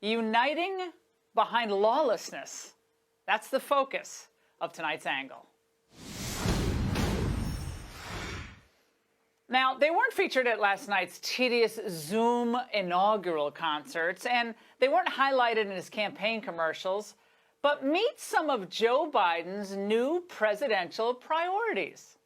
uniting behind lawlessness. That's the focus of tonight's angle. Now, they weren't featured at last night's tedious Zoom inaugural concerts, and they weren't highlighted in his campaign commercials, but meet some of Joe Biden's new presidential priorities.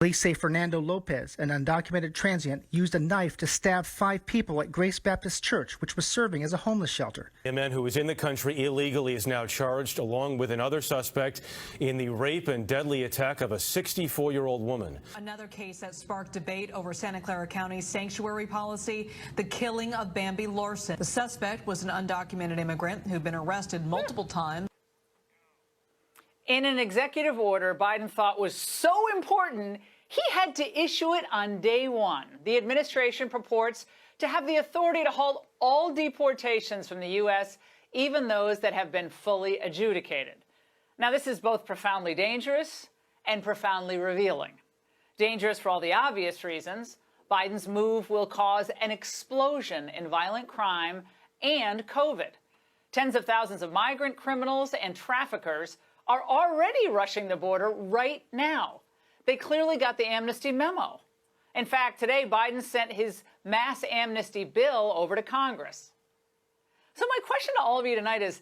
Police say Fernando Lopez, an undocumented transient, used a knife to stab 5 people at Grace Baptist Church, which was serving as a homeless shelter. A man who was in the country illegally is now charged, along with another suspect, in the rape and deadly attack of a 64-year-old woman. Another case that sparked debate over Santa Clara County's sanctuary policy, the killing of Bambi Larson. The suspect was an undocumented immigrant who'd been arrested multiple times. In an executive order Biden thought was so important, he had to issue it on day one. The administration purports to have the authority to halt all deportations from the U.S., even those that have been fully adjudicated. Now, this is both profoundly dangerous and profoundly revealing. Dangerous for all the obvious reasons. Biden's move will cause an explosion in violent crime and COVID. Tens of thousands of migrant criminals and traffickers are already rushing the border right now. They clearly got the amnesty memo. In fact, today, Biden sent his mass amnesty bill over to Congress. So my question to all of you tonight is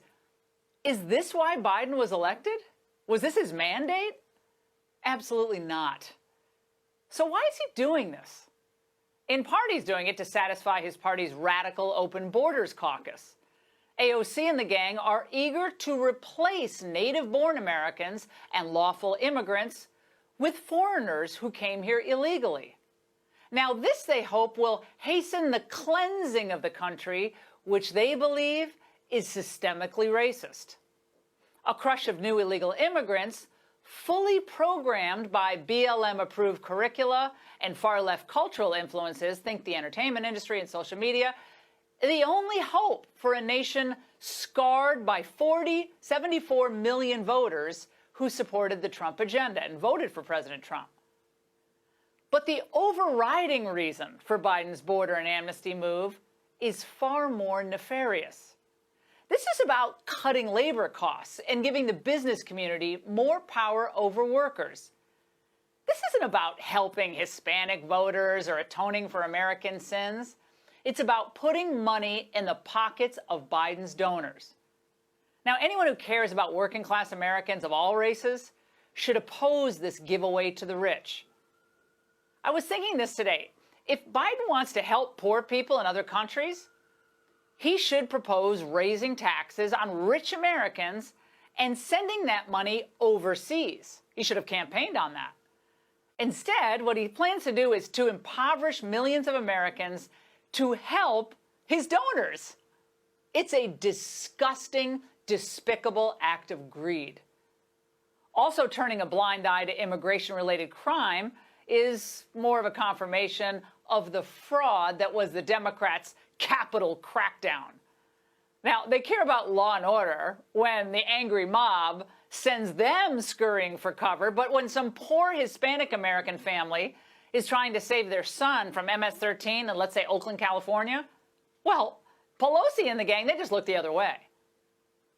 this why Biden was elected? Was this his mandate? Absolutely not. So why is he doing this? In part, he's doing it to satisfy his party's radical open borders caucus. AOC and the gang are eager to replace native-born Americans and lawful immigrants with foreigners who came here illegally. Now, this, they hope, will hasten the cleansing of the country, which they believe is systemically racist. A crush of new illegal immigrants, fully programmed by BLM-approved curricula and far-left cultural influences, think the entertainment industry and social media, the only hope for a nation scarred by 74 million voters who supported the Trump agenda and voted for President Trump. But the overriding reason for Biden's border and amnesty move is far more nefarious. This is about cutting labor costs and giving the business community more power over workers. This isn't about helping Hispanic voters or atoning for American sins. It's about putting money in the pockets of Biden's donors. Now, anyone who cares about working-class Americans of all races should oppose this giveaway to the rich. I was thinking this today. If Biden wants to help poor people in other countries, he should propose raising taxes on rich Americans and sending that money overseas. He should have campaigned on that. Instead, what he plans to do is to impoverish millions of Americans to help his donors. It's a disgusting, despicable act of greed. Also turning a blind eye to immigration-related crime is more of a confirmation of the fraud that was the Democrats' Capitol crackdown. Now, they care about law and order when the angry mob sends them scurrying for cover, but when some poor Hispanic American family is trying to save their son from MS-13 in, let's say, Oakland, California, well, Pelosi and the gang, they just look the other way.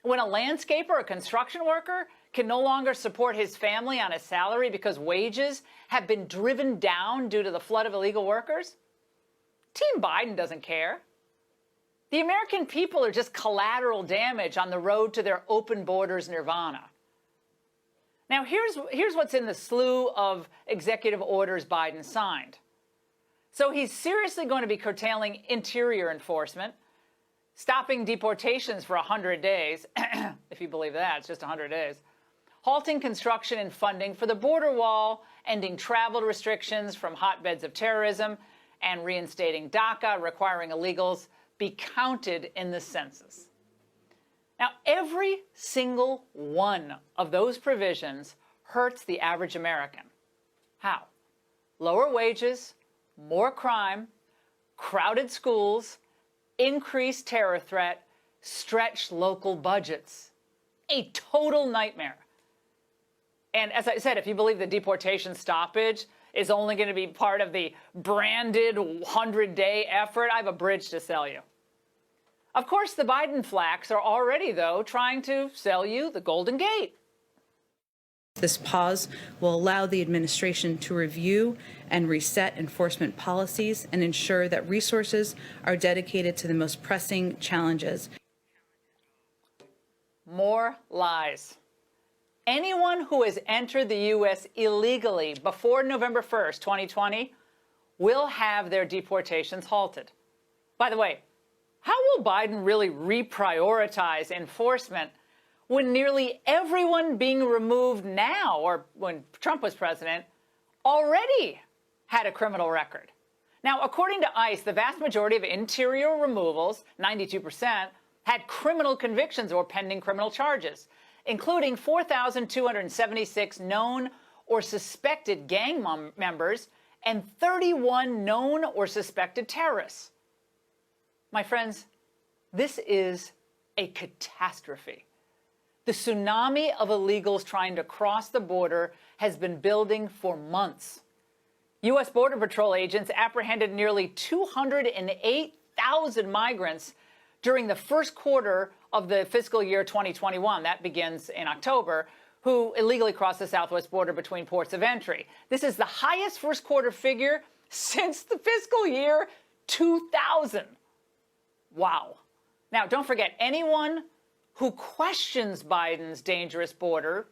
When a landscaper or construction worker can no longer support his family on a salary because wages have been driven down due to the flood of illegal workers, Team Biden doesn't care. The American people are just collateral damage on the road to their open borders nirvana. Now, here's what's in the slew of executive orders Biden signed. So he's seriously going to be curtailing interior enforcement, stopping deportations for 100 days, if you believe that, it's just 100 days, halting construction and funding for the border wall, ending travel restrictions from hotbeds of terrorism, and reinstating DACA, requiring illegals be counted in the census. Now, every single one of those provisions hurts the average American. How? Lower wages, more crime, crowded schools, increased terror threat, stretched local budgets. A total nightmare. And as I said, if you believe the deportation stoppage is only going to be part of the branded 100-day effort, I have a bridge to sell you. Of course, the Biden flacks are already, though, trying to sell you the Golden Gate. This pause will allow the administration to review and reset enforcement policies and ensure that resources are dedicated to the most pressing challenges. More lies. Anyone who has entered the U.S. illegally before November 1st, 2020, will have their deportations halted. By the way, how will Biden really reprioritize enforcement when nearly everyone being removed now, or when Trump was president, already had a criminal record? Now, according to ICE, the vast majority of interior removals, 92%, had criminal convictions or pending criminal charges, including 4,276 known or suspected gang members and 31 known or suspected terrorists. My friends, this is a catastrophe. The tsunami of illegals trying to cross the border has been building for months. U.S. Border Patrol agents apprehended nearly 208,000 migrants during the first quarter of the fiscal year 2021, that begins in October, who illegally crossed the southwest border between ports of entry. This is the highest first quarter figure since the fiscal year 2000. Wow. Now, don't forget, anyone who questions Biden's dangerous border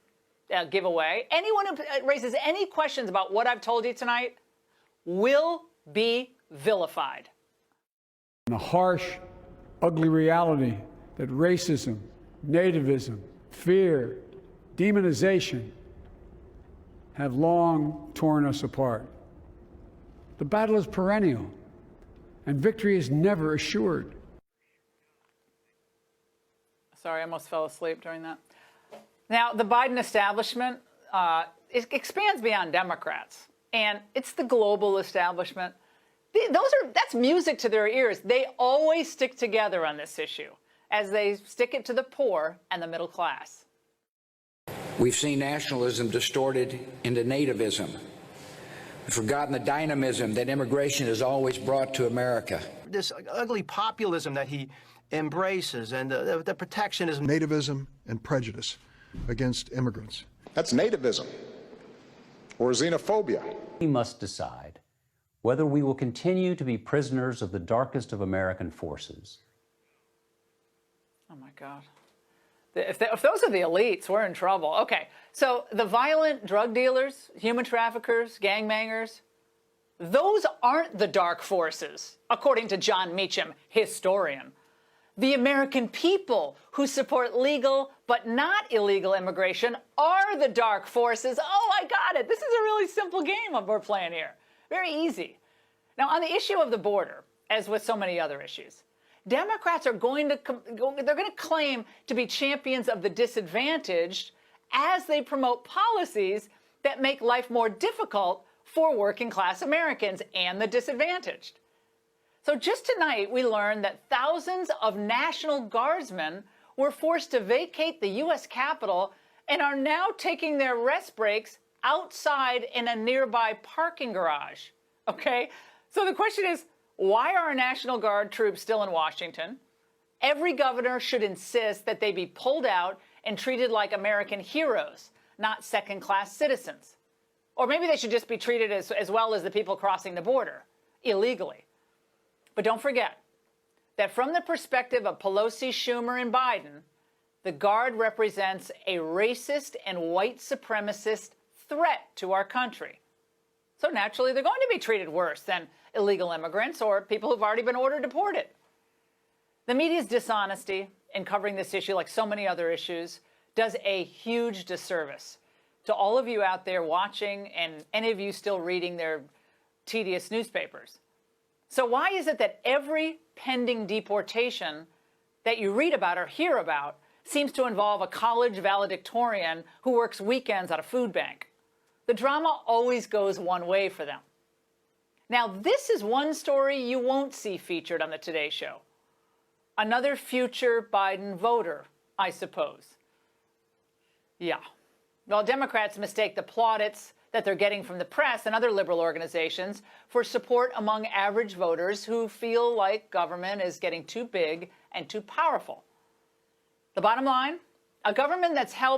giveaway, anyone who raises any questions about what I've told you tonight, will be vilified. The harsh, ugly reality that racism, nativism, fear, demonization have long torn us apart. The battle is perennial, and victory is never assured. Sorry, I almost fell asleep during that. Now, the Biden establishment it expands beyond Democrats, and it's the global establishment. That's music to their ears. They always stick together on this issue, as they stick it to the poor and the middle class. We've seen nationalism distorted into nativism. We've forgotten the dynamism that immigration has always brought to America. This ugly populism that he embraces and the protectionism. Nativism and prejudice against immigrants. That's nativism or xenophobia. We must decide whether we will continue to be prisoners of the darkest of American forces. Oh, my God. If those are the elites, we're in trouble. Okay, so the violent drug dealers, human traffickers, gangbangers, those aren't the dark forces, according to John Meacham, historian. The American people who support legal but not illegal immigration are the dark forces. Oh, I got it. This is a really simple game we're playing here. Very easy. Now, on the issue of the border, as with so many other issues, Democrats are going to claim to be champions of the disadvantaged as they promote policies that make life more difficult for working class Americans and the disadvantaged. So just tonight, we learned that thousands of National Guardsmen were forced to vacate the U.S. Capitol and are now taking their rest breaks outside in a nearby parking garage. Okay? So the question is, why are our National Guard troops still in Washington? Every governor should insist that they be pulled out and treated like American heroes, not second-class citizens. Or maybe they should just be treated as well as the people crossing the border illegally. But don't forget that from the perspective of Pelosi, Schumer, and Biden, the Guard represents a racist and white supremacist threat to our country. So naturally, they're going to be treated worse than illegal immigrants or people who've already been ordered deported. The media's dishonesty in covering this issue, like so many other issues, does a huge disservice to all of you out there watching and any of you still reading their tedious newspapers. So why is it that every pending deportation that you read about or hear about seems to involve a college valedictorian who works weekends at a food bank? The drama always goes one way for them. Now, this is one story you won't see featured on the Today Show. Another future Biden voter, I suppose. Yeah. Well, Democrats mistake the plaudits that they're getting from the press and other liberal organizations for support among average voters who feel like government is getting too big and too powerful. The bottom line, a government that's held